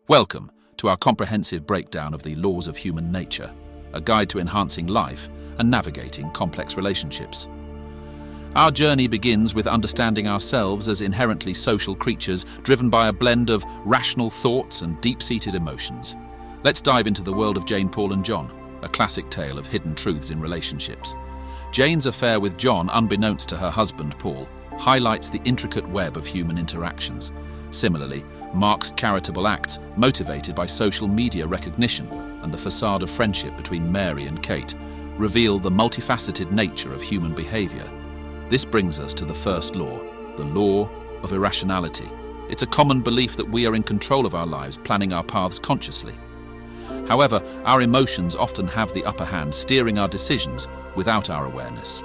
Welcome to our comprehensive breakdown of the laws of human nature, a guide to enhancing life and navigating complex relationships. Our journey begins with understanding ourselves as inherently social creatures driven by a blend of rational thoughts and deep-seated emotions. Let's dive into the world of Jane, Paul and John, a classic tale of hidden truths in relationships. Jane's affair with John, unbeknownst to her husband Paul, highlights the intricate web of human interactions. Similarly, Mark's charitable acts, motivated by social media recognition and the facade of friendship between Mary and Kate, reveal the multifaceted nature of human behavior. This brings us to the first law, the law of irrationality. It's a common belief that we are in control of our lives, planning our paths consciously. However, our emotions often have the upper hand, steering our decisions without our awareness.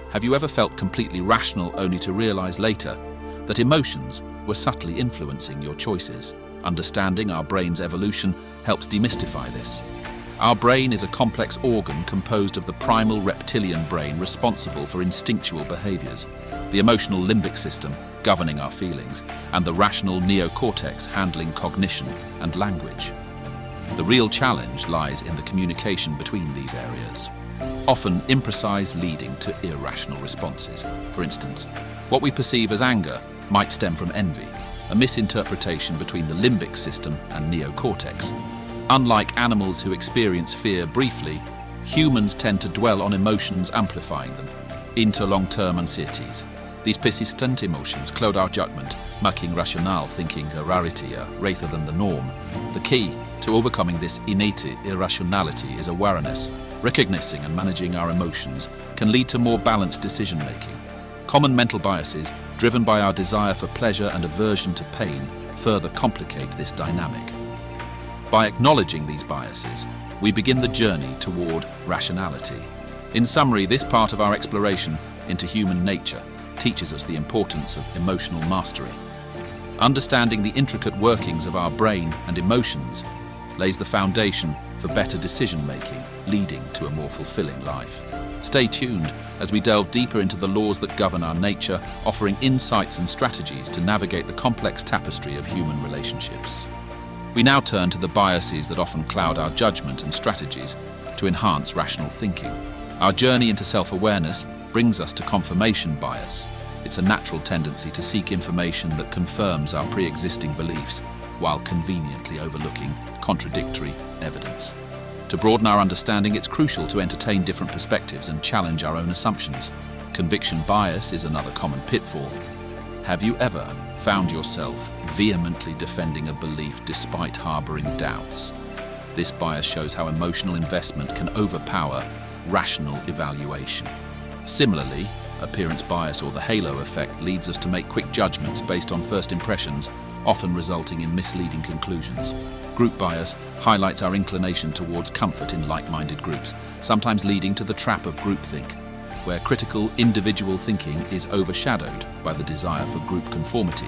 Have you ever felt completely rational only to realize later that emotions were subtly influencing your choices? Understanding our brain's evolution helps demystify this. Our brain is a complex organ composed of the primal reptilian brain responsible for instinctual behaviors, the emotional limbic system governing our feelings, and the rational neocortex handling cognition and language. The real challenge lies in the communication between these areas, often imprecise, leading to irrational responses. For instance, what we perceive as anger might stem from envy, a misinterpretation between the limbic system and neocortex. Unlike animals who experience fear briefly, humans tend to dwell on emotions, amplifying them into long-term anxieties. These persistent emotions cloud our judgment, making rational thinking a rarity rather than the norm. The key to overcoming this innate irrationality is awareness. Recognizing and managing our emotions can lead to more balanced decision-making. Common mental biases, driven by our desire for pleasure and aversion to pain, further complicate this dynamic. By acknowledging these biases, we begin the journey toward rationality. In summary, this part of our exploration into human nature teaches us the importance of emotional mastery. Understanding the intricate workings of our brain and emotions lays the foundation for better decision-making, leading to a more fulfilling life. Stay tuned as we delve deeper into the laws that govern our nature, offering insights and strategies to navigate the complex tapestry of human relationships. We now turn to the biases that often cloud our judgment and strategies to enhance rational thinking. Our journey into self-awareness brings us to confirmation bias. It's a natural tendency to seek information that confirms our pre-existing beliefs while conveniently overlooking contradictory evidence. To broaden our understanding, it's crucial to entertain different perspectives and challenge our own assumptions. Conviction bias is another common pitfall. Have you ever found yourself vehemently defending a belief despite harboring doubts? This bias shows how emotional investment can overpower rational evaluation. Similarly, appearance bias, or the halo effect, leads us to make quick judgments based on first impressions, often resulting in misleading conclusions. Group bias highlights our inclination towards comfort in like-minded groups, sometimes leading to the trap of groupthink, where critical individual thinking is overshadowed by the desire for group conformity.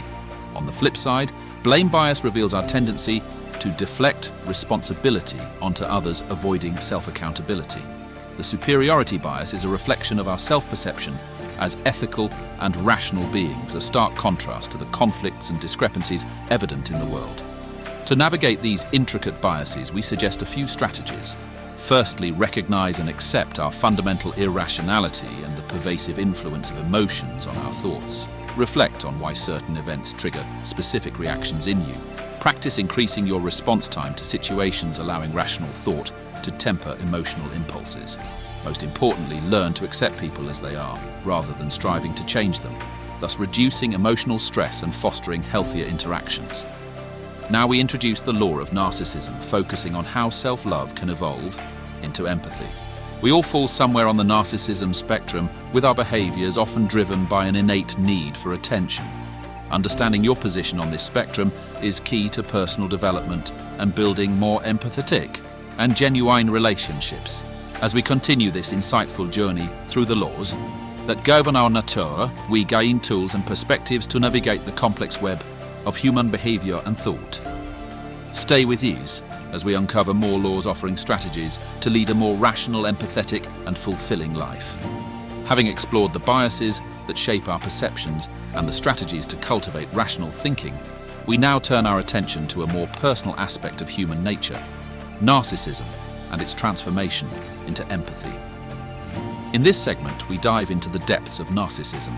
On the flip side, blame bias reveals our tendency to deflect responsibility onto others, avoiding self-accountability. The superiority bias is a reflection of our self-perception as ethical and rational beings, a stark contrast to the conflicts and discrepancies evident in the world. To navigate these intricate biases, we suggest a few strategies. Firstly, recognize and accept our fundamental irrationality and the pervasive influence of emotions on our thoughts. Reflect on why certain events trigger specific reactions in you. Practice increasing your response time to situations, allowing rational thought to temper emotional impulses. Most importantly, learn to accept people as they are, rather than striving to change them, thus reducing emotional stress and fostering healthier interactions. Now we introduce the law of narcissism, focusing on how self-love can evolve into empathy. We all fall somewhere on the narcissism spectrum, with our behaviors often driven by an innate need for attention. Understanding your position on this spectrum is key to personal development and building more empathetic and genuine relationships. As we continue this insightful journey through the laws that govern our nature, we gain tools and perspectives to navigate the complex web of human behavior and thought. Stay with ease as we uncover more laws, offering strategies to lead a more rational, empathetic, and fulfilling life. Having explored the biases that shape our perceptions and the strategies to cultivate rational thinking, we now turn our attention to a more personal aspect of human nature, narcissism and its transformation into empathy. In this segment, we dive into the depths of narcissism,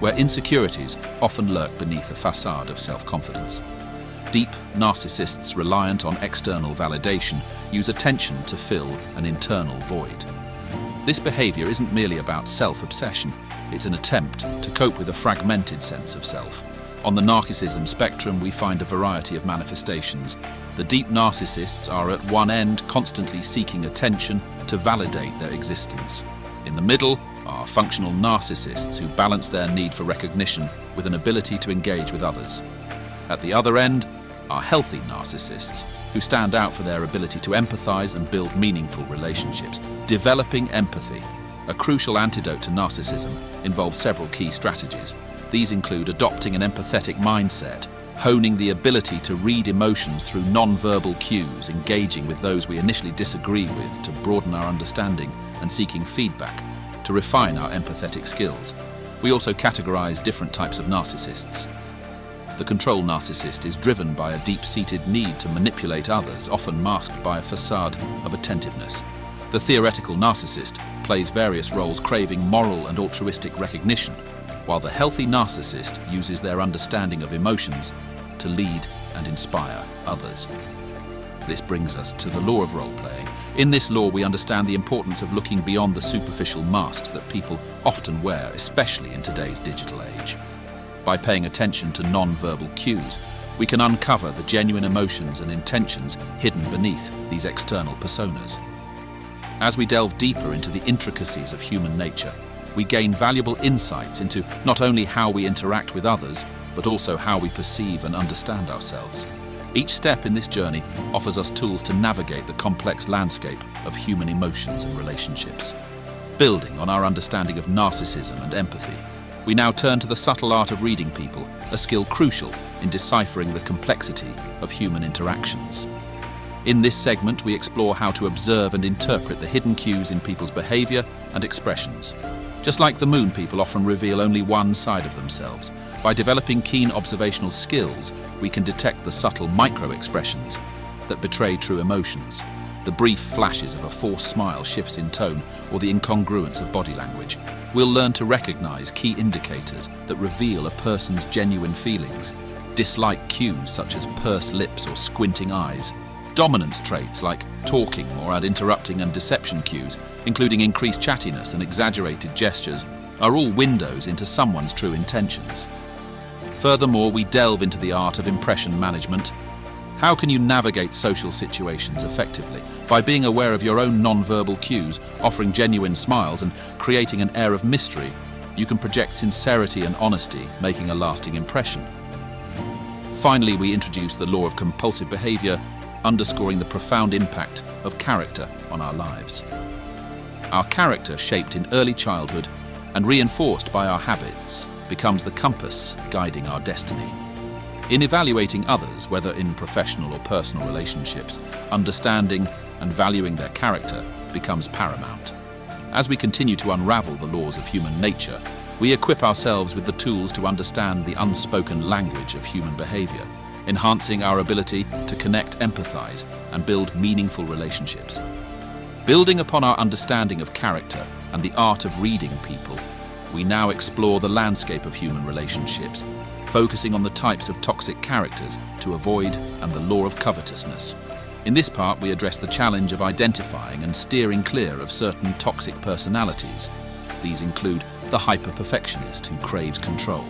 where insecurities often lurk beneath a facade of self-confidence. Deep narcissists reliant on external validation use attention to fill an internal void. This behavior isn't merely about self-obsession, it's an attempt to cope with a fragmented sense of self. On the narcissism spectrum, we find a variety of manifestations. The deep narcissists are at one end constantly seeking attention to validate their existence. In the middle are functional narcissists who balance their need for recognition with an ability to engage with others. At the other end are healthy narcissists who stand out for their ability to empathize and build meaningful relationships. Developing empathy, a crucial antidote to narcissism, involves several key strategies. These include adopting an empathetic mindset, honing the ability to read emotions through non-verbal cues, engaging with those we initially disagree with to broaden our understanding, and seeking feedback to refine our empathetic skills. We also categorize different types of narcissists. The control narcissist is driven by a deep-seated need to manipulate others, often masked by a facade of attentiveness. The theoretical narcissist plays various roles, craving moral and altruistic recognition, while the healthy narcissist uses their understanding of emotions to lead and inspire others. This brings us to the law of role-playing. In this law, we understand the importance of looking beyond the superficial masks that people often wear, especially in today's digital age. By paying attention to non-verbal cues, we can uncover the genuine emotions and intentions hidden beneath these external personas. As we delve deeper into the intricacies of human nature, we gain valuable insights into not only how we interact with others, but also how we perceive and understand ourselves. Each step in this journey offers us tools to navigate the complex landscape of human emotions and relationships. Building on our understanding of narcissism and empathy, we now turn to the subtle art of reading people, a skill crucial in deciphering the complexity of human interactions. In this segment, we explore how to observe and interpret the hidden cues in people's behavior and expressions. Just like the moon, people often reveal only one side of themselves. By developing keen observational skills, we can detect the subtle micro-expressions that betray true emotions, the brief flashes of a forced smile, shifts in tone, or the incongruence of body language. We'll learn to recognize key indicators that reveal a person's genuine feelings, dislike cues such as pursed lips or squinting eyes, dominance traits like talking more and interrupting, and deception cues, including increased chattiness and exaggerated gestures, are all windows into someone's true intentions. Furthermore, we delve into the art of impression management. How can you navigate social situations effectively? By being aware of your own non-verbal cues, offering genuine smiles, and creating an air of mystery, you can project sincerity and honesty, making a lasting impression. Finally, we introduce the law of compulsive behavior, underscoring the profound impact of character on our lives. Our character, shaped in early childhood and reinforced by our habits, becomes the compass guiding our destiny. In evaluating others, whether in professional or personal relationships, understanding and valuing their character becomes paramount. As we continue to unravel the laws of human nature, we equip ourselves with the tools to understand the unspoken language of human behavior, enhancing our ability to connect, empathize, and build meaningful relationships. Building upon our understanding of character and the art of reading people, we now explore the landscape of human relationships, focusing on the types of toxic characters to avoid and the law of covetousness. In this part, we address the challenge of identifying and steering clear of certain toxic personalities. These include the hyper-perfectionist who craves control,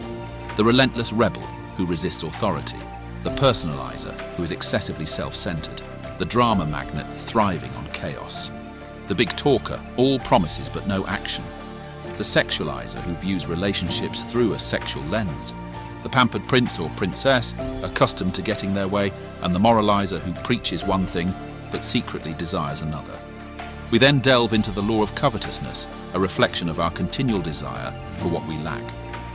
the relentless rebel who resists authority, the personalizer who is excessively self-centered, the drama magnet thriving on chaos, the big talker, all promises but no action, the sexualizer who views relationships through a sexual lens, the pampered prince or princess accustomed to getting their way, and the moralizer who preaches one thing but secretly desires another. We then delve into the law of covetousness, a reflection of our continual desire for what we lack.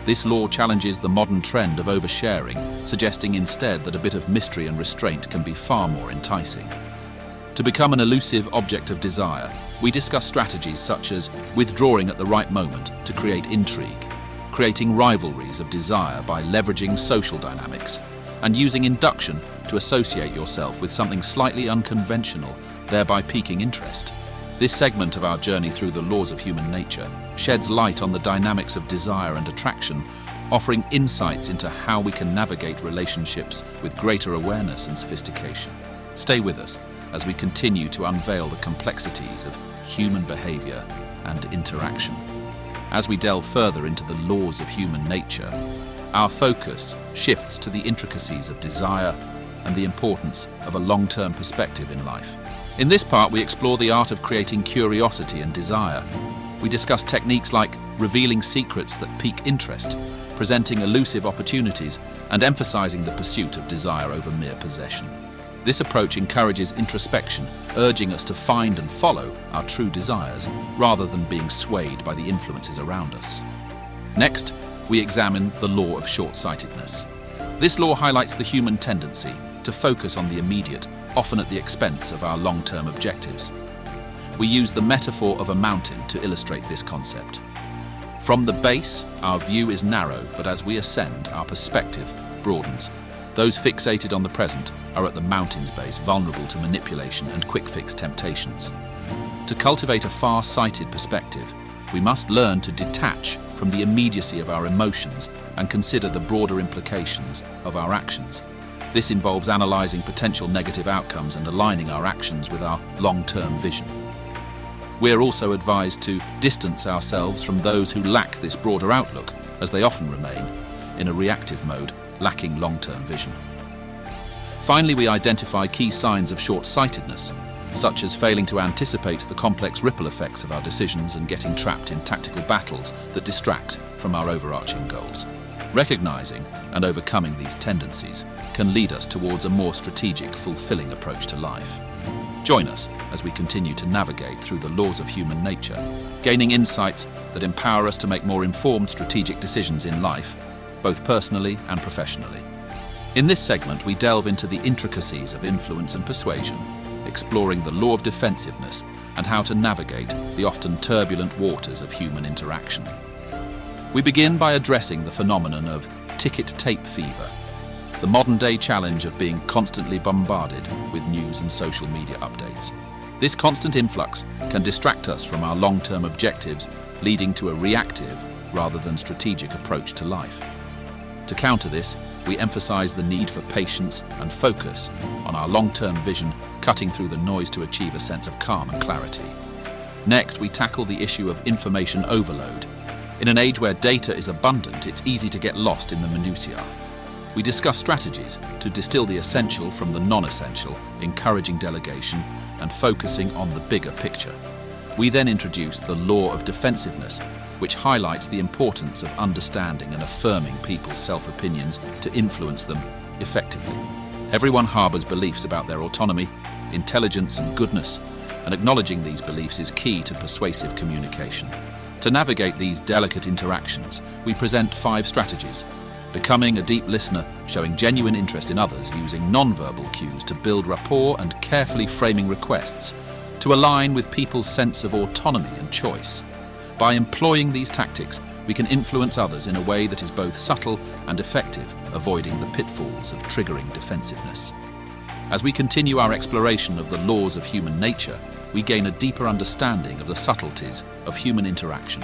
This law challenges the modern trend of oversharing, suggesting instead that a bit of mystery and restraint can be far more enticing. To become an elusive object of desire, we discuss strategies such as withdrawing at the right moment to create intrigue, creating rivalries of desire by leveraging social dynamics, and using induction to associate yourself with something slightly unconventional, thereby piquing interest. This segment of our journey through the laws of human nature sheds light on the dynamics of desire and attraction, offering insights into how we can navigate relationships with greater awareness and sophistication. Stay with us as we continue to unveil the complexities of human behavior and interaction. As we delve further into the laws of human nature, our focus shifts to the intricacies of desire and the importance of a long-term perspective in life. In this part, we explore the art of creating curiosity and desire. We discuss techniques like revealing secrets that pique interest, presenting elusive opportunities, and emphasizing the pursuit of desire over mere possession. This approach encourages introspection, urging us to find and follow our true desires, rather than being swayed by the influences around us. Next, we examine the law of short-sightedness. This law highlights the human tendency to focus on the immediate, often at the expense of our long-term objectives. We use the metaphor of a mountain to illustrate this concept. From the base, our view is narrow, but as we ascend, our perspective broadens. Those fixated on the present are at the mountain's base, vulnerable to manipulation and quick-fix temptations. To cultivate a far-sighted perspective, we must learn to detach from the immediacy of our emotions and consider the broader implications of our actions. This involves analyzing potential negative outcomes and aligning our actions with our long-term vision. We are also advised to distance ourselves from those who lack this broader outlook, as they often remain in a reactive mode, lacking long-term vision. Finally, we identify key signs of short-sightedness, such as failing to anticipate the complex ripple effects of our decisions and getting trapped in tactical battles that distract from our overarching goals. Recognizing and overcoming these tendencies can lead us towards a more strategic, fulfilling approach to life. Join us as we continue to navigate through the laws of human nature, gaining insights that empower us to make more informed strategic decisions in life, both personally and professionally. In this segment, we delve into the intricacies of influence and persuasion, exploring the law of defensiveness and how to navigate the often turbulent waters of human interaction. We begin by addressing the phenomenon of ticket tape fever, the modern-day challenge of being constantly bombarded with news and social media updates. This constant influx can distract us from our long-term objectives, leading to a reactive rather than strategic approach to life. To counter this, we emphasize the need for patience and focus on our long-term vision, cutting through the noise to achieve a sense of calm and clarity. Next, we tackle the issue of information overload. In an age where data is abundant, it's easy to get lost in the minutiae. We discuss strategies to distill the essential from the non-essential, encouraging delegation and focusing on the bigger picture. We then introduce the law of defensiveness, which highlights the importance of understanding and affirming people's self-opinions to influence them effectively. Everyone harbors beliefs about their autonomy, intelligence, and goodness, and acknowledging these beliefs is key to persuasive communication. To navigate these delicate interactions, we present 5 strategies: becoming a deep listener, showing genuine interest in others, using non-verbal cues to build rapport, and carefully framing requests to align with people's sense of autonomy and choice. By employing these tactics, we can influence others in a way that is both subtle and effective, avoiding the pitfalls of triggering defensiveness. As we continue our exploration of the laws of human nature, we gain a deeper understanding of the subtleties of human interaction,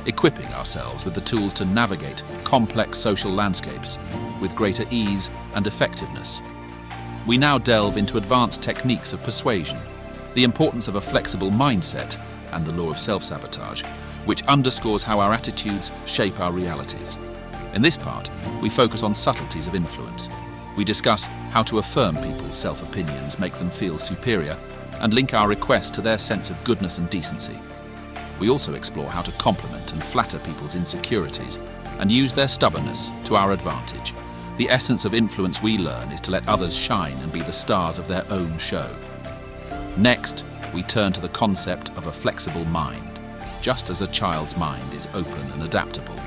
equipping ourselves with the tools to navigate complex social landscapes with greater ease and effectiveness. We now delve into advanced techniques of persuasion, the importance of a flexible mindset, and the law of self-sabotage, which underscores how our attitudes shape our realities. In this part, we focus on subtleties of influence. We discuss how to affirm people's self-opinions, make them feel superior, and link our requests to their sense of goodness and decency. We also explore how to compliment and flatter people's insecurities and use their stubbornness to our advantage. The essence of influence, we learn, is to let others shine and be the stars of their own show. Next, we turn to the concept of a flexible mind. Just as a child's mind is open and adaptable,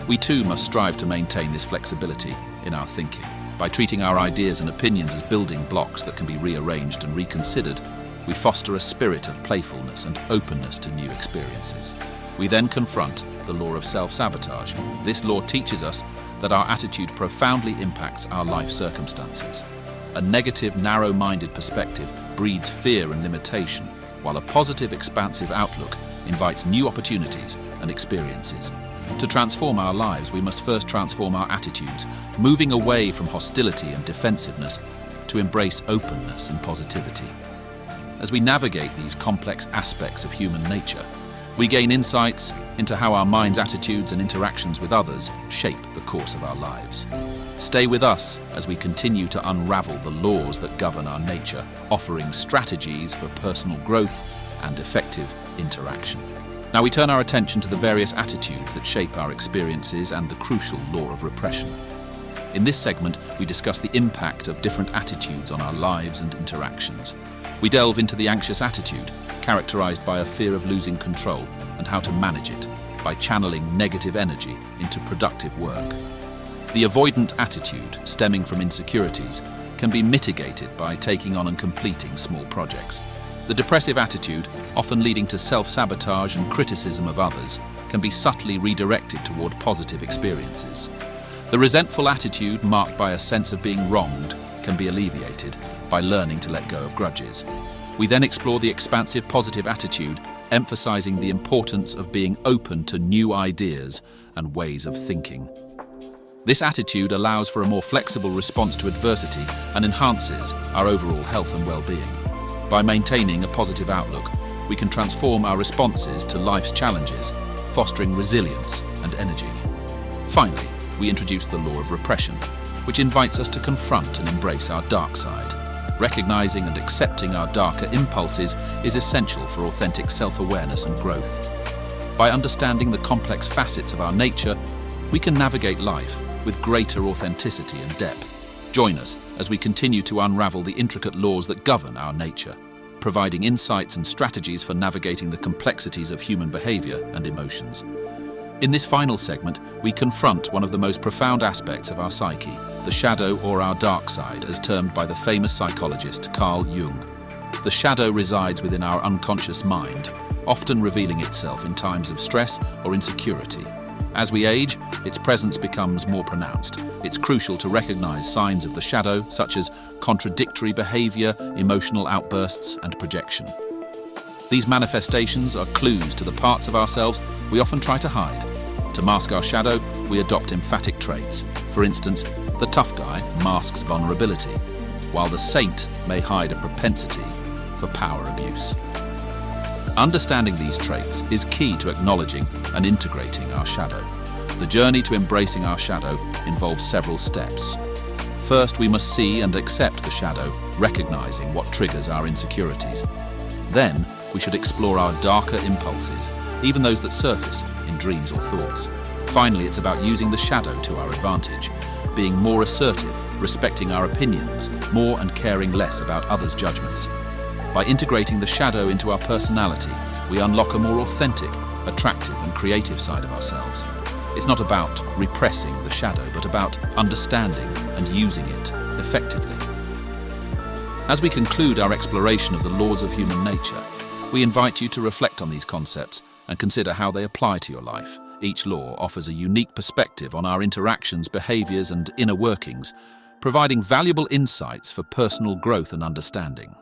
we too must strive to maintain this flexibility in our thinking. By treating our ideas and opinions as building blocks that can be rearranged and reconsidered, we foster a spirit of playfulness and openness to new experiences. We then confront the law of self-sabotage. This law teaches us that our attitude profoundly impacts our life circumstances. A negative, narrow-minded perspective breeds fear and limitation, while a positive, expansive outlook invites new opportunities and experiences. To transform our lives, we must first transform our attitudes, moving away from hostility and defensiveness to embrace openness and positivity. As we navigate these complex aspects of human nature, we gain insights into how our mind's attitudes and interactions with others shape the course of our lives. Stay with us as we continue to unravel the laws that govern our nature, offering strategies for personal growth and effective interaction. Now we turn our attention to the various attitudes that shape our experiences and the crucial law of repression. In this segment, we discuss the impact of different attitudes on our lives and interactions. We delve into the anxious attitude, characterized by a fear of losing control, and how to manage it by channeling negative energy into productive work. The avoidant attitude, stemming from insecurities, can be mitigated by taking on and completing small projects. The depressive attitude, often leading to self-sabotage and criticism of others, can be subtly redirected toward positive experiences. The resentful attitude, marked by a sense of being wronged, can be alleviated by learning to let go of grudges. We then explore the expansive positive attitude, emphasizing the importance of being open to new ideas and ways of thinking. This attitude allows for a more flexible response to adversity and enhances our overall health and well-being. By maintaining a positive outlook, we can transform our responses to life's challenges, fostering resilience and energy. Finally, we introduce the law of repression, which invites us to confront and embrace our dark side. Recognizing and accepting our darker impulses is essential for authentic self-awareness and growth. By understanding the complex facets of our nature, we can navigate life with greater authenticity and depth. Join us as we continue to unravel the intricate laws that govern our nature, providing insights and strategies for navigating the complexities of human behavior and emotions. In this final segment, we confront one of the most profound aspects of our psyche, the shadow or our dark side, as termed by the famous psychologist Carl Jung. The shadow resides within our unconscious mind, often revealing itself in times of stress or insecurity. As we age, its presence becomes more pronounced. It's crucial to recognize signs of the shadow, such as contradictory behavior, emotional outbursts, and projection. These manifestations are clues to the parts of ourselves we often try to hide. To mask our shadow, we adopt emphatic traits. For instance, the tough guy masks vulnerability, while the saint may hide a propensity for power abuse. Understanding these traits is key to acknowledging and integrating our shadow. The journey to embracing our shadow involves several steps. First, we must see and accept the shadow, recognizing what triggers our insecurities. Then, we should explore our darker impulses, even those that surface in dreams or thoughts. Finally, it's about using the shadow to our advantage, being more assertive, respecting our opinions more and caring less about others' judgments. By integrating the shadow into our personality, we unlock a more authentic, attractive and creative side of ourselves. It's not about repressing the shadow, but about understanding and using it effectively. As we conclude our exploration of the laws of human nature, we invite you to reflect on these concepts and consider how they apply to your life. Each law offers a unique perspective on our interactions, behaviors, and inner workings, providing valuable insights for personal growth and understanding.